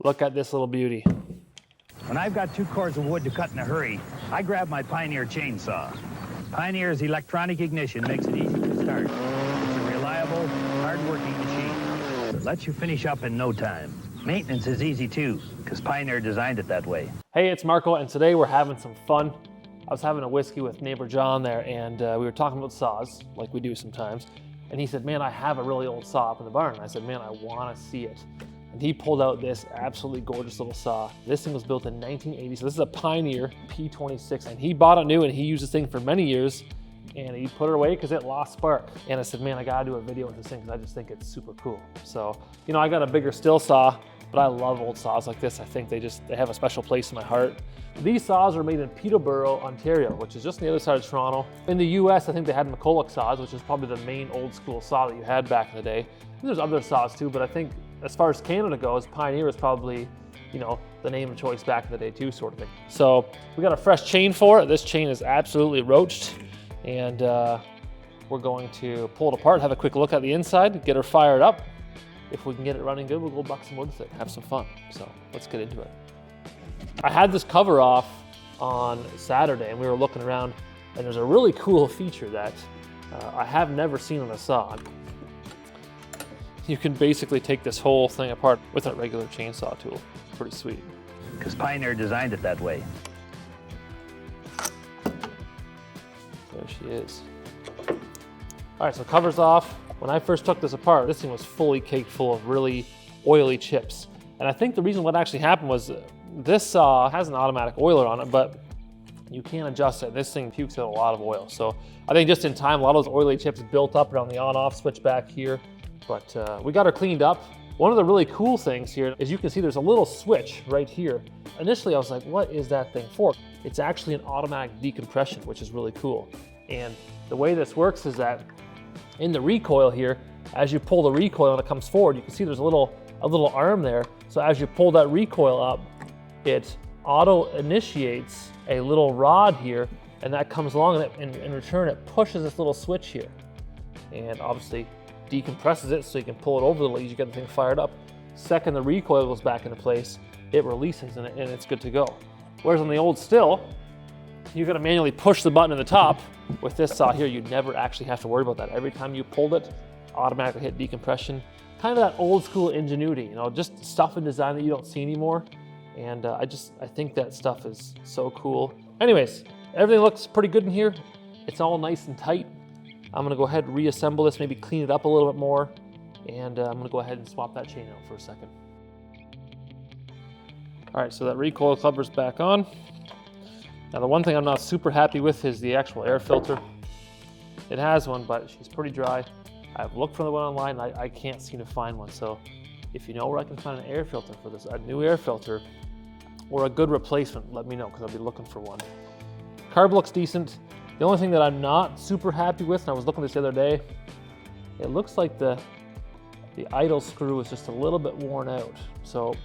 look at this little beauty. When I've got 2 cords of wood to cut in a hurry, I grab my Pioneer chainsaw. Pioneer's electronic ignition makes it easy to start. It's a reliable, hard-working machine that lets you finish up in no time. Maintenance is easy too, because Pioneer designed it that way. Hey, it's Marco, and today we're having some fun. I was having a whiskey with neighbor John there, and we were talking about saws, like we do sometimes. And he said, man, I have a really old saw up in the barn. And I said, man, I want to see it. And he pulled out this absolutely gorgeous little saw. This thing was built in 1980, so this is a Pioneer P26, and he bought it new and he used this thing for many years, and he put it away because it lost spark. And I said, man, I gotta do a video with this thing because I just think it's super cool. So, you know, I got a bigger still saw, but I love old saws like this. I think they have a special place in my heart. These saws are made in Peterborough, Ontario, which is just on the other side of Toronto. In the US, I think they had McCulloch saws, which is probably the main old school saw that you had back in the day. And there's other saws too, but I think as far as Canada goes, Pioneer is probably, you know, the name of choice back in the day too, sort of thing. So we got a fresh chain for it. This chain is absolutely roached, and we're going to pull it apart, have a quick look at the inside, get her fired up. If we can get it running good, we'll go buck some wood with it, have some fun. So let's get into it. I had this cover off on Saturday, and we were looking around, and there's a really cool feature that I have never seen on a saw. You can basically take this whole thing apart with a regular chainsaw tool. It's pretty sweet. Because Pioneer designed it that way. There she is. All right, so cover's off. When I first took this apart, this thing was fully caked full of really oily chips. And I think the reason what actually happened was this saw has an automatic oiler on it, but you can't adjust it. This thing pukes out a lot of oil. So I think just in time, a lot of those oily chips built up around the on-off switch back here. But we got her cleaned up. One of the really cool things here is you can see there's a little switch right here. Initially, I was like, what is that thing for? It's actually an automatic decompression, which is really cool. And the way this works is that in the recoil here, as you pull the recoil and it comes forward, you can see there's a little arm there. So as you pull that recoil up, it auto initiates a little rod here, and that comes along, and in return it pushes this little switch here, and obviously decompresses it so you can pull it over the leads, you get the thing fired up. Second the recoil goes back into place, it releases and it's good to go. Whereas on the old still, you're gonna manually push the button in the top. With this saw here, you never actually have to worry about that. Every time you pulled it, automatically hit decompression. Kind of that old school ingenuity, you know, just stuff in design that you don't see anymore. And I think that stuff is so cool. Anyways, everything looks pretty good in here. It's all nice and tight. I'm gonna go ahead and reassemble this, maybe clean it up a little bit more. And I'm gonna go ahead and swap that chain out for a second. All right, so that recoil cover's back on. Now the one thing I'm not super happy with is the actual air filter. It has one, but she's pretty dry. I've looked for the one online, and I can't seem to find one. So if you know where I can find an air filter for this, a new air filter, or a good replacement, let me know, because I'll be looking for one. Carb looks decent. The only thing that I'm not super happy with, and I was looking at this the other day, it looks like the idle screw is just a little bit worn out. So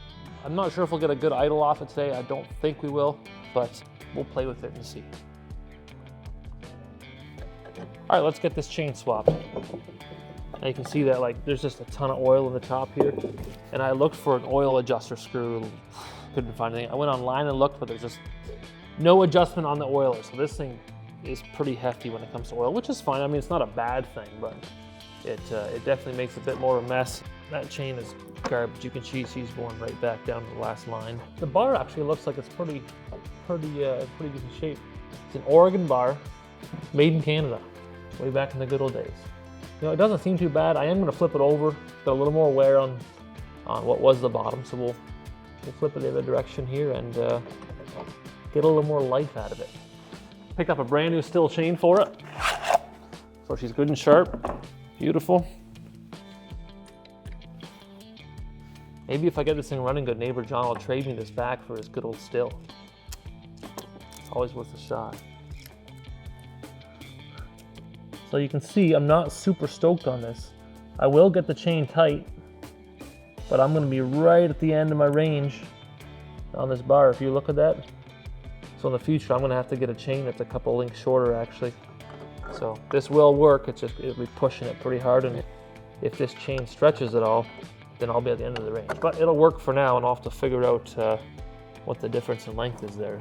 I'm not sure if we'll get a good idle off it today. I don't think we will, but we'll play with it and see. All right, let's get this chain swapped. Now you can see that like there's just a ton of oil in the top here. And I looked for an oil adjuster screw, couldn't find anything. I went online and looked, but there's just no adjustment on the oiler. So this thing is pretty hefty when it comes to oil, which is fine. I mean, it's not a bad thing, but it definitely makes a bit more of a mess. That chain is garbage. You can see she's going right back down to the last line. The bar actually looks like it's pretty good shape. It's an Oregon bar, made in Canada, way back in the good old days. You know, it doesn't seem too bad. I am going to flip it over. Got a little more wear on what was the bottom, so we'll flip it the other direction here and get a little more life out of it. Picked up a brand new steel chain for it. So she's good and sharp, beautiful. Maybe if I get this thing running good, neighbor John will trade me this back for his good old still. It's always worth a shot. So you can see I'm not super stoked on this. I will get the chain tight, but I'm gonna be right at the end of my range on this bar, if you look at that. So in the future, I'm gonna have to get a chain that's a couple links shorter actually. So this will work, it's just, it'll be pushing it pretty hard, and if this chain stretches at all, then I'll be at the end of the range. But it'll work for now, and I'll have to figure out what the difference in length is there.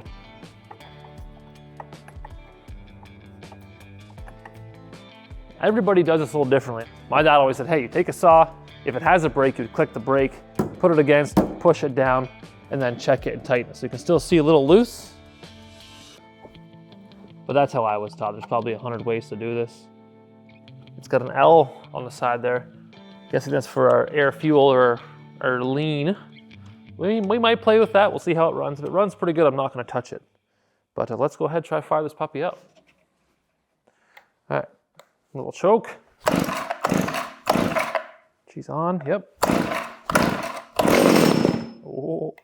Everybody does this a little differently. My dad always said, hey, you take a saw, if it has a brake, you click the brake, put it against, push it down, and then check it and tighten it. So you can still see a little loose, but that's how I was taught. There's probably 100 ways to do this. It's got an L on the side there. Guessing that's for our air fuel or lean. We might play with that. We'll see how it runs. If it runs pretty good, I'm not gonna touch it. But let's go ahead and try to fire this puppy up. All right, a little choke. She's on, yep. Oh.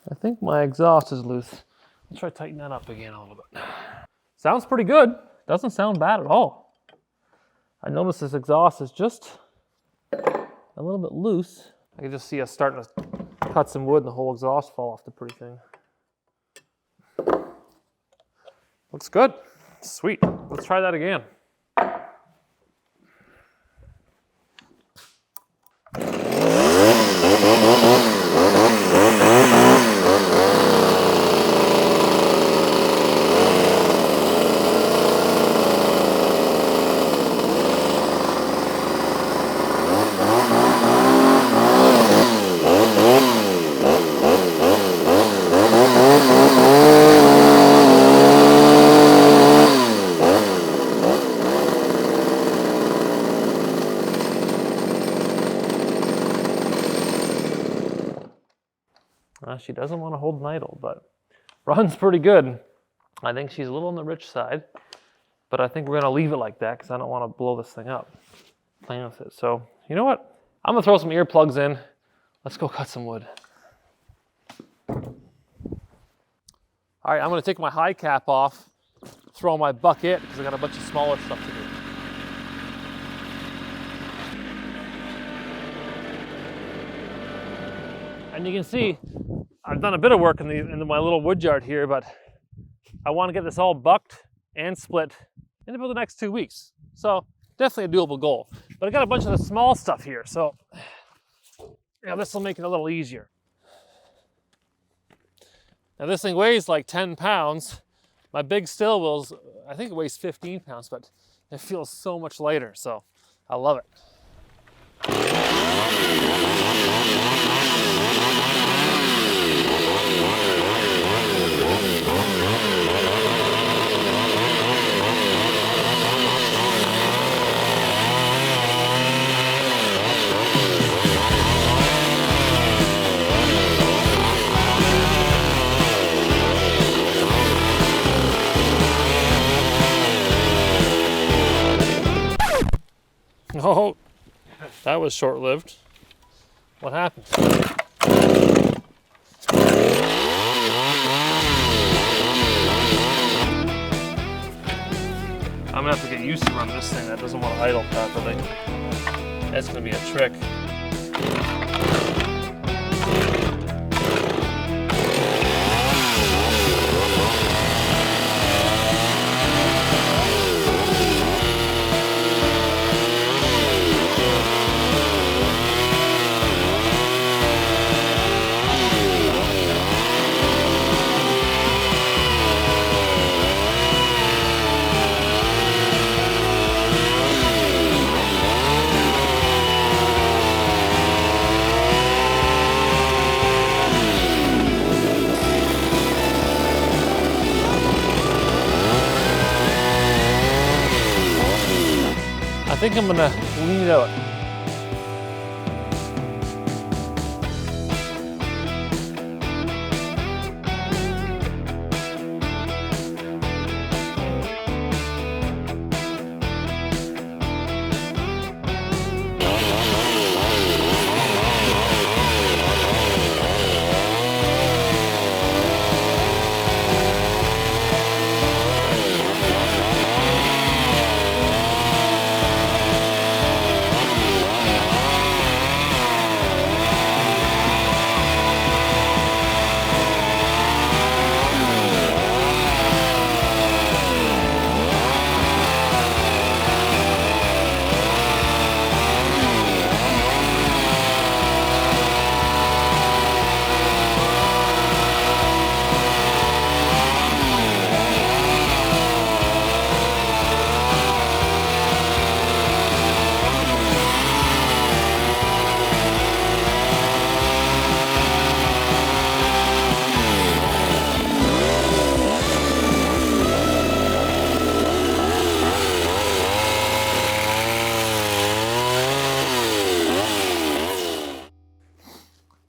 I think my exhaust is loose. Let's try to tighten that up again a little bit. Sounds pretty good. Doesn't sound bad at all. I notice this exhaust is just a little bit loose. I can just see us starting to cut some wood and the whole exhaust fall off the pretty thing. Looks good. Sweet. Let's try that again. She doesn't want to hold an idle, but runs pretty good. I think she's a little on the rich side, but I think we're going to leave it like that because I don't want to blow this thing up playing with it. So, you know what? I'm going to throw some earplugs in. Let's go cut some wood. All right, I'm going to take my high cap off, throw my bucket because I got a bunch of smaller stuff to do. And you can see I've done a bit of work in my little wood yard here, but I want to get this all bucked and split in about the next 2 weeks. So definitely a doable goal. But I got a bunch of the small stuff here, so this will make it a little easier. Now this thing weighs like 10 pounds. My big steel wheels, I think it weighs 15 pounds, but it feels so much lighter, so I love it. Oh, that was short-lived. What happened? I'm gonna have to get used to running this thing that doesn't want to idle properly. That's gonna be a trick. I think I'm gonna lean it out.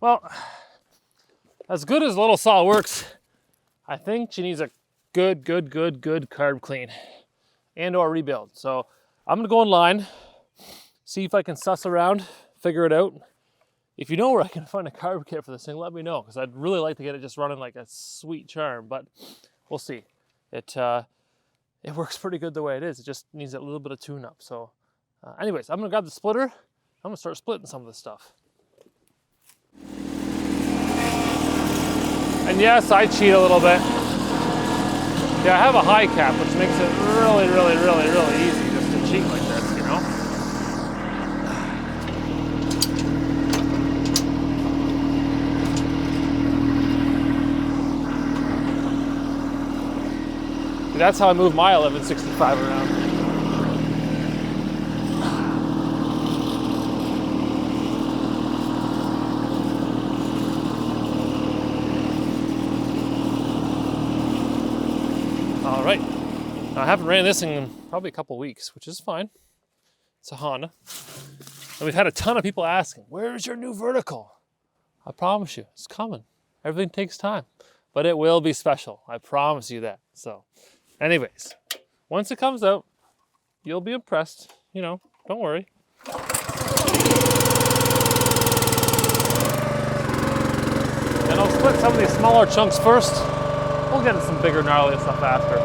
Well, as good as the little saw works, I think she needs a good carb clean and or rebuild. So I'm gonna go online, see if I can suss around, figure it out. If you know where I can find a carb kit for this thing, let me know, because I'd really like to get it just running like a sweet charm, but we'll see. It works pretty good the way it is. It just needs a little bit of tune-up. So anyways, I'm gonna grab the splitter. I'm gonna start splitting some of this stuff. And yes, I cheat a little bit. Yeah, I have a high cap, which makes it really easy just to cheat like this, you know? That's how I move my 1165 around. All right. Now, I haven't ran this in probably a couple weeks, which is fine. It's a Honda. And we've had a ton of people asking, where's your new vertical? I promise you, it's coming. Everything takes time, but it will be special. I promise you that. So anyways, once it comes out, you'll be impressed. You know, don't worry. And I'll split some of these smaller chunks first. We'll get into some bigger, gnarly stuff after.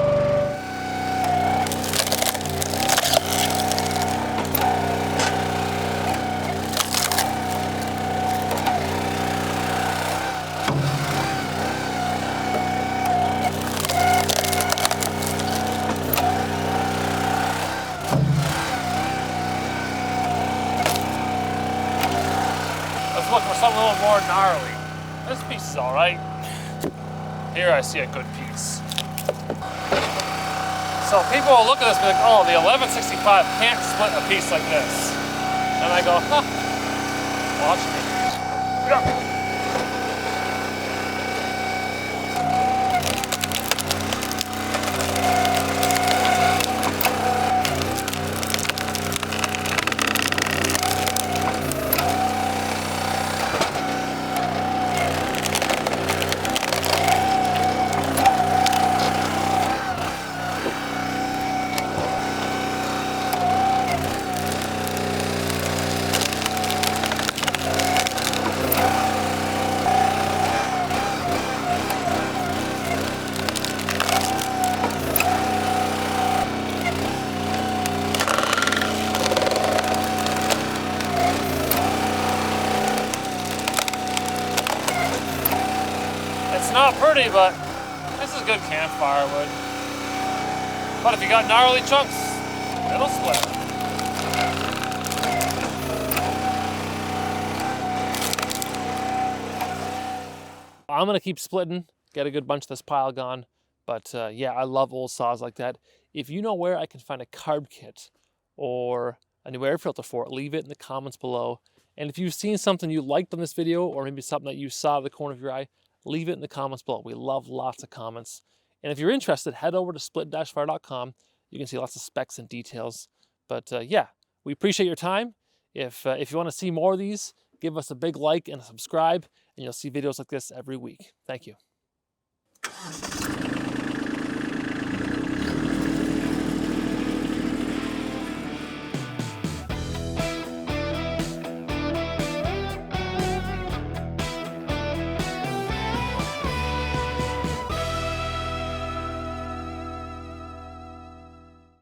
Let's look for something a little more gnarly. This piece is all right. Here I see a good piece. So people will look at this and be like, oh, the 1165 can't split a piece like this. And I go, huh, watch me. Yeah. It's not pretty, but this is good camp firewood. But if you got gnarly chunks, it'll split. I'm gonna keep splitting, get a good bunch of this pile gone. But yeah, I love old saws like that. If you know where I can find a carb kit or a new air filter for it, leave it in the comments below. And if you've seen something you liked on this video, or maybe something that you saw out of the corner of your eye, leave it in the comments below. We love lots of comments. And if you're interested, head over to split-fire.com. You can see lots of specs and details. But yeah, we appreciate your time. If you want to see more of these, give us a big like and a subscribe, and you'll see videos like this every week. Thank you.